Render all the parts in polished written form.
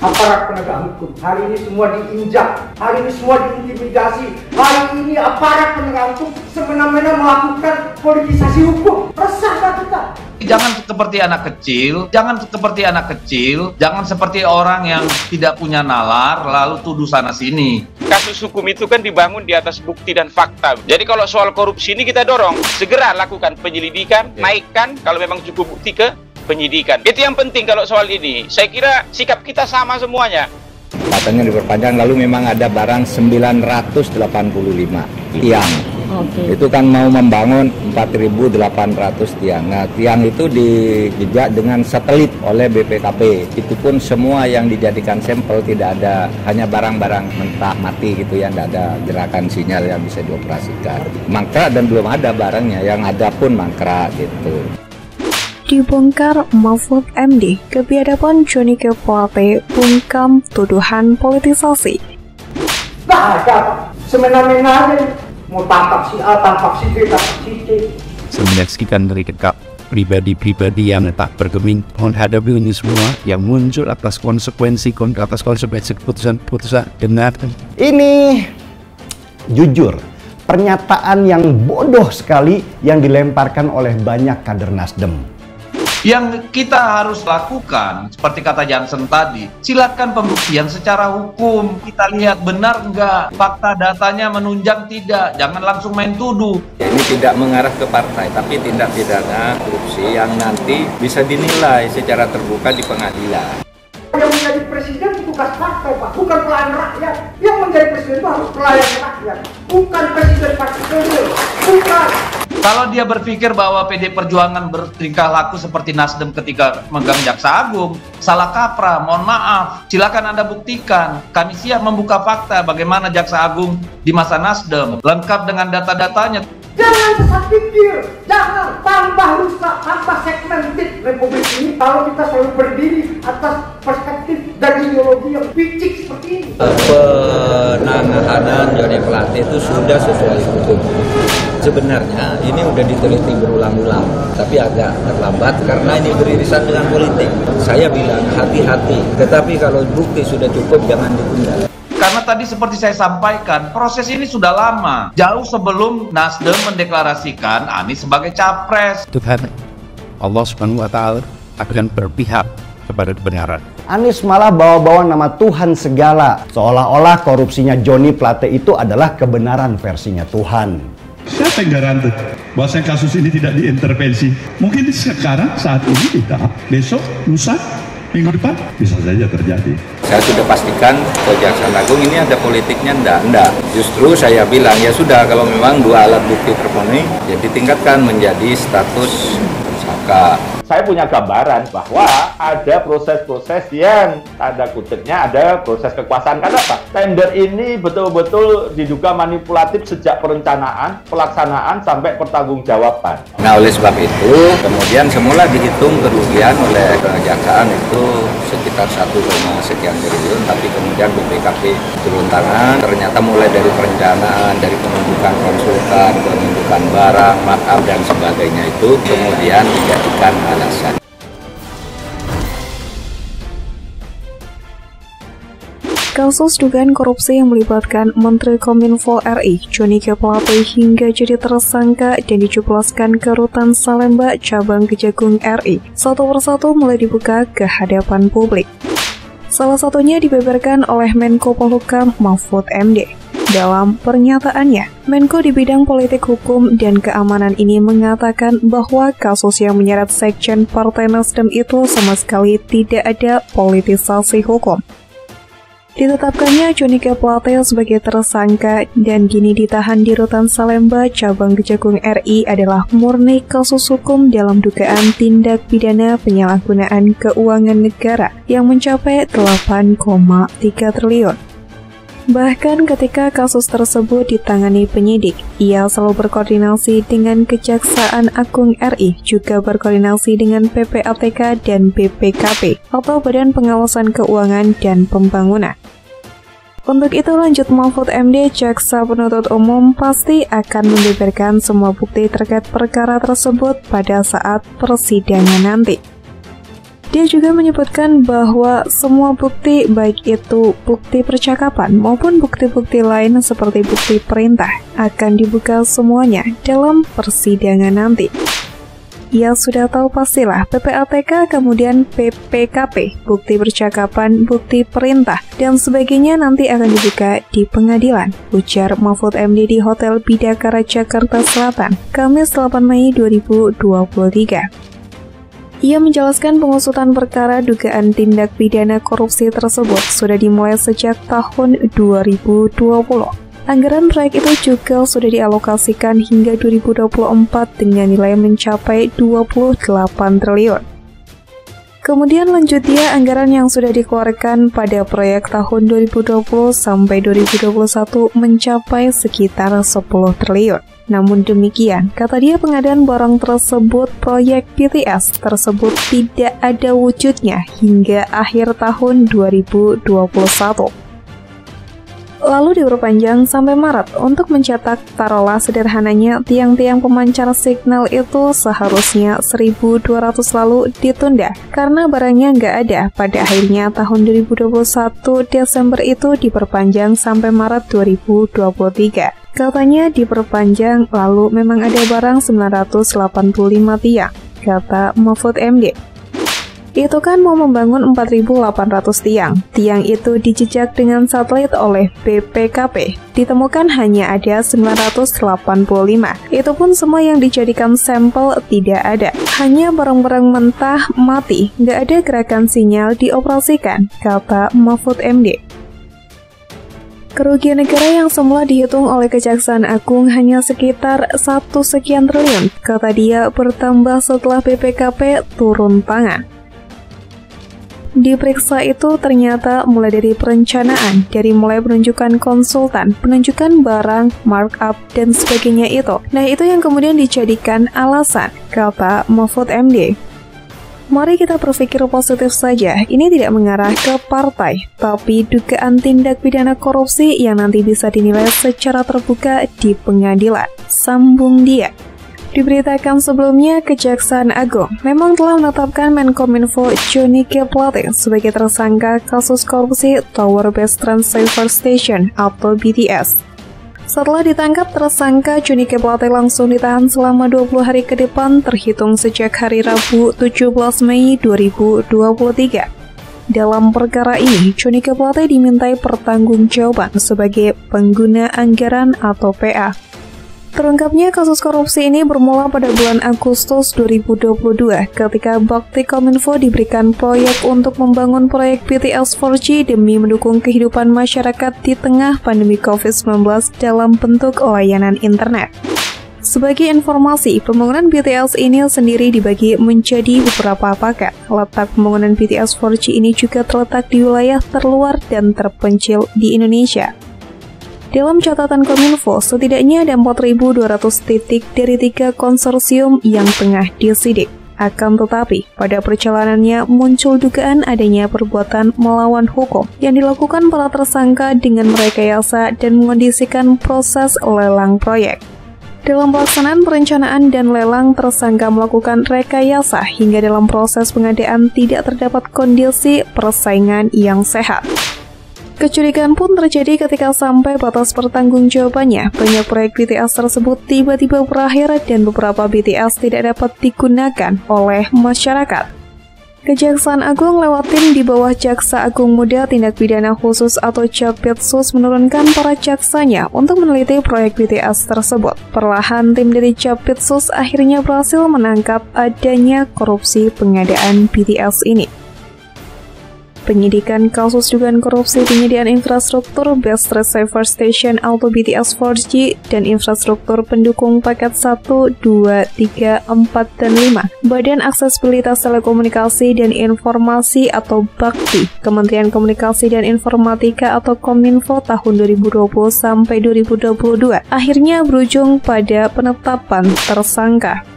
aparat penegak hukum. Hari ini semua diinjak, hari ini semua diintimidasi, hari ini aparat penegak hukum semena-mena melakukan politisasi hukum. Resah kita. Jangan seperti anak kecil, jangan seperti orang yang tidak punya nalar lalu tuduh sana sini. Kasus hukum itu kan dibangun di atas bukti dan fakta. Jadi kalau soal korupsi ini kita dorong segera lakukan penyelidikan, naikkan kalau memang cukup bukti ke penyidikan. Itu yang penting kalau soal ini. Saya kira sikap kita sama semuanya. Katanya diperpanjang, lalu memang ada barang 985 tiang. Itu kan mau membangun 4.800 tiang. Nah, tiang itu dijejak dengan satelit oleh BPKP. Itu pun semua yang dijadikan sampel tidak ada, hanya barang-barang mentah mati gitu yang tidak ada gerakan sinyal yang bisa dioperasikan. Mangkrak dan belum ada barangnya, yang ada pun mangkrak gitu. Dibongkar Mahfud MD, kebiadaban Johnny G. Plate bungkam tuduhan politisasi. Nah, ada semena-mena aja, mau tangkap si A, tangkap si B, tangkap si C. Menyaksikan dari dekat pribadi-pribadi yang tak bergeming menghadapi ini semua yang muncul atas konsekuensi keputusan benar. Ini jujur pernyataan yang bodoh sekali yang dilemparkan oleh banyak kader Nasdem. Yang kita harus lakukan, seperti kata Jansen tadi, silakan pembuktian secara hukum. Kita lihat benar nggak, fakta datanya menunjang tidak, jangan langsung main tuduh. Ini tidak mengarah ke partai, tapi tindak pidana korupsi yang nanti bisa dinilai secara terbuka di pengadilan. Yang menjadi presiden tugas partai, Pak, bukan pelayan rakyat. Yang menjadi presiden itu harus pelayan rakyat, bukan presiden partai, bukan. Kalau dia berpikir bahwa PD Perjuangan bertingkah laku seperti Nasdem ketika megang Jaksa Agung, salah kaprah, mohon maaf. Silakan Anda buktikan. Kami siap membuka fakta bagaimana Jaksa Agung di masa Nasdem, lengkap dengan data-datanya. Jangan sesat pikir, jangan tambah rusak, tambah segmented Republik ini kalau kita selalu berdiri atas perspektif dan ideologi yang picik seperti ini. Penanganan Johnny Plate itu sudah sesuai hukum. Sebenarnya ini sudah diteliti berulang-ulang, tapi agak terlambat karena ini beririsan dengan politik. Saya bilang hati-hati, tetapi kalau bukti sudah cukup jangan ditunda. Karena tadi seperti saya sampaikan, proses ini sudah lama. Jauh sebelum Nasdem mendeklarasikan Anies sebagai capres. Tuhan Allah Subhanahu wa Ta'ala akan berpihak kepada kebenaran. Anies malah bawa-bawa nama Tuhan segala, seolah-olah korupsinya Johnny Plate itu adalah kebenaran versinya Tuhan. Siapa yang garanti bahwa kasus ini tidak diintervensi? Mungkin sekarang, saat ini tidak, besok, lusa, minggu depan bisa saja terjadi. Saya sudah pastikan Kejaksaan Agung ini ada politiknya, enggak. Justru saya bilang ya sudah, kalau memang dua alat bukti terpenuhi, ya ditingkatkan menjadi status tersangka. Saya punya gambaran bahwa ada proses-proses yang tanda kutipnya ada proses kekuasaan. Karena apa? Tender ini betul-betul diduga manipulatif sejak perencanaan, pelaksanaan, sampai pertanggungjawaban. Nah, oleh sebab itu, kemudian semula dihitung kerugian oleh kejaksaan itu sekitar 1, sekian triliun, tapi kemudian BPKP turun tangan, ternyata mulai dari perencanaan, dari penunjukan konsultan, penunjukan barang, markup, dan sebagainya itu kemudian dijadikan alasan. Kasus dugaan korupsi yang melibatkan Menteri Kominfo RI, Johnny G. Plate hingga jadi tersangka dan dijebloskan ke Rutan Salemba, Cabang Kejagung RI, satu persatu mulai dibuka ke hadapan publik. Salah satunya dibeberkan oleh Menko Polhukam Mahfud MD. Dalam pernyataannya, Menko di bidang politik hukum dan keamanan ini mengatakan bahwa kasus yang menyeret Sekjen Partai Nasdem itu sama sekali tidak ada politisasi hukum. Ditetapkannya Johnny G. Plate sebagai tersangka dan kini ditahan di Rutan Salemba, Cabang Kejagung RI adalah murni kasus hukum dalam dugaan tindak pidana penyalahgunaan keuangan negara yang mencapai 8,3 triliun. Bahkan ketika kasus tersebut ditangani penyidik, ia selalu berkoordinasi dengan Kejaksaan Agung RI, juga berkoordinasi dengan PPATK dan BPKP atau Badan Pengawasan Keuangan dan Pembangunan. Untuk itu, lanjut Mahfud MD, Jaksa Penuntut Umum pasti akan membeberkan semua bukti terkait perkara tersebut pada saat persidangan nanti. Dia juga menyebutkan bahwa semua bukti, baik itu bukti percakapan maupun bukti-bukti lain seperti bukti perintah, akan dibuka semuanya dalam persidangan nanti. Ya sudah tahu pastilah, PPATK kemudian PPKP, bukti percakapan, bukti perintah, dan sebagainya nanti akan dibuka di pengadilan, ujar Mahfud MD di Hotel Bidakara Jakarta Selatan, Kamis 8 Mei 2023. Ia menjelaskan pengusutan perkara dugaan tindak pidana korupsi tersebut sudah dimulai sejak tahun 2020. Anggaran proyek itu juga sudah dialokasikan hingga 2024 dengan nilai mencapai 28 triliun. Kemudian lanjut dia, anggaran yang sudah dikeluarkan pada proyek tahun 2020 sampai 2021 mencapai sekitar 10 triliun. Namun demikian, kata dia, pengadaan barang tersebut, proyek BTS tersebut tidak ada wujudnya hingga akhir tahun 2021. Lalu diperpanjang sampai Maret untuk mencetak, taruhlah sederhananya, tiang-tiang pemancar signal itu seharusnya 1.200 lalu ditunda karena barangnya nggak ada. Pada akhirnya tahun 2021 Desember itu diperpanjang sampai Maret 2023. Katanya diperpanjang, lalu memang ada barang 985 tiang, kata Mahfud MD. Itu kan mau membangun 4.800 tiang. Tiang itu dijejak dengan satelit oleh BPKP. Ditemukan hanya ada 985. Itu pun semua yang dijadikan sampel tidak ada. Hanya barang-barang mentah mati, nggak ada gerakan sinyal dioperasikan, kata Mahfud MD. Kerugian negara yang semula dihitung oleh Kejaksaan Agung hanya sekitar 1 sekian triliun, kata dia, bertambah setelah BPKP turun tangan. Diperiksa itu ternyata mulai dari perencanaan, dari mulai penunjukan konsultan, penunjukan barang, markup, dan sebagainya itu. Nah, itu yang kemudian dijadikan alasan, kata Mahfud MD. Mari kita berpikir positif saja, ini tidak mengarah ke partai, tapi dugaan tindak pidana korupsi yang nanti bisa dinilai secara terbuka di pengadilan, sambung dia. Diberitakan sebelumnya, Kejaksaan Agung memang telah menetapkan Menkominfo Johnny G. Plate sebagai tersangka kasus korupsi Tower Base Transceiver Station atau BTS. Setelah ditangkap, tersangka Johnny G. Plate langsung ditahan selama 20 hari ke depan terhitung sejak hari Rabu 17 Mei 2023. Dalam perkara ini, Johnny G. Plate dimintai pertanggungjawaban sebagai pengguna anggaran atau PA. Terungkapnya kasus korupsi ini bermula pada bulan Agustus 2022 ketika Bakti Kominfo diberikan proyek untuk membangun proyek BTS 4G demi mendukung kehidupan masyarakat di tengah pandemi COVID-19 dalam bentuk layanan internet. Sebagai informasi, pembangunan BTS ini sendiri dibagi menjadi beberapa paket. Letak pembangunan BTS 4G ini juga terletak di wilayah terluar dan terpencil di Indonesia. Dalam catatan Kominfo, setidaknya ada 4.200 titik dari 3 konsorsium yang tengah disidik. Akan tetapi, pada perjalanannya muncul dugaan adanya perbuatan melawan hukum yang dilakukan para tersangka dengan merekayasa dan mengondisikan proses lelang proyek. Dalam pelaksanaan perencanaan dan lelang, tersangka melakukan rekayasa hingga dalam proses pengadaan tidak terdapat kondisi persaingan yang sehat. Kecurigaan pun terjadi ketika sampai batas pertanggungjawabannya. Banyak proyek BTS tersebut tiba-tiba berakhir dan beberapa BTS tidak dapat digunakan oleh masyarakat. Kejaksaan Agung lewat tim di bawah Jaksa Agung Muda Tindak Pidana Khusus atau Japitsus menurunkan para jaksanya untuk meneliti proyek BTS tersebut. Perlahan tim dari Japitsus akhirnya berhasil menangkap adanya korupsi pengadaan BTS ini. Penyidikan kasus dugaan korupsi penyediaan infrastruktur Base Transceiver Station atau BTS 4G dan infrastruktur pendukung paket 1, 2, 3, 4, dan 5 Badan Aksesibilitas Telekomunikasi dan Informasi atau BAKTI Kementerian Komunikasi dan Informatika atau Kominfo tahun 2020 sampai 2022 akhirnya berujung pada penetapan tersangka.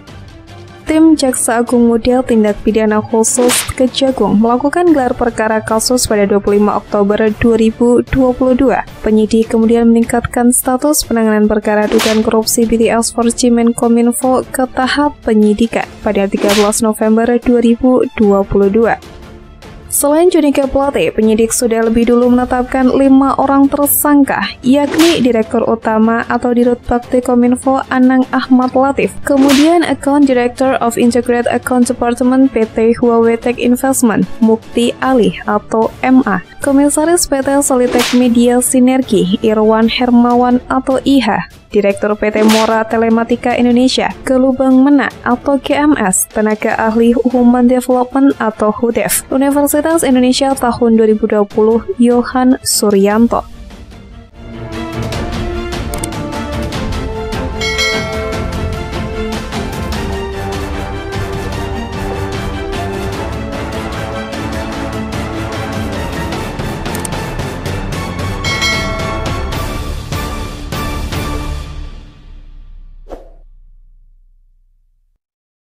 Tim Jaksa Agung Model Tindak Pidana Khusus Kejagung melakukan gelar perkara kasus pada 25 Oktober 2022. Penyidik kemudian meningkatkan status penanganan perkara dugaan korupsi BTS 4G Menkominfo ke tahap penyidikan pada 13 November 2022. Selain Joni G. Plate, penyidik sudah lebih dulu menetapkan 5 orang tersangka, yakni Direktur Utama atau Dirut Bakti Kominfo Anang Ahmad Latif, kemudian Account Director of Integrated Account Department PT Huawei Tech Investment, Mukti Ali atau MA, Komisaris PT Solitek Media Sinergi, Irwan Hermawan atau IHA, Direktur PT Mora Telematika Indonesia, Gelubang Mena atau GMS, Tenaga Ahli Human Development atau HUDEF, Universitas Indonesia tahun 2020, Yohan Suryanto.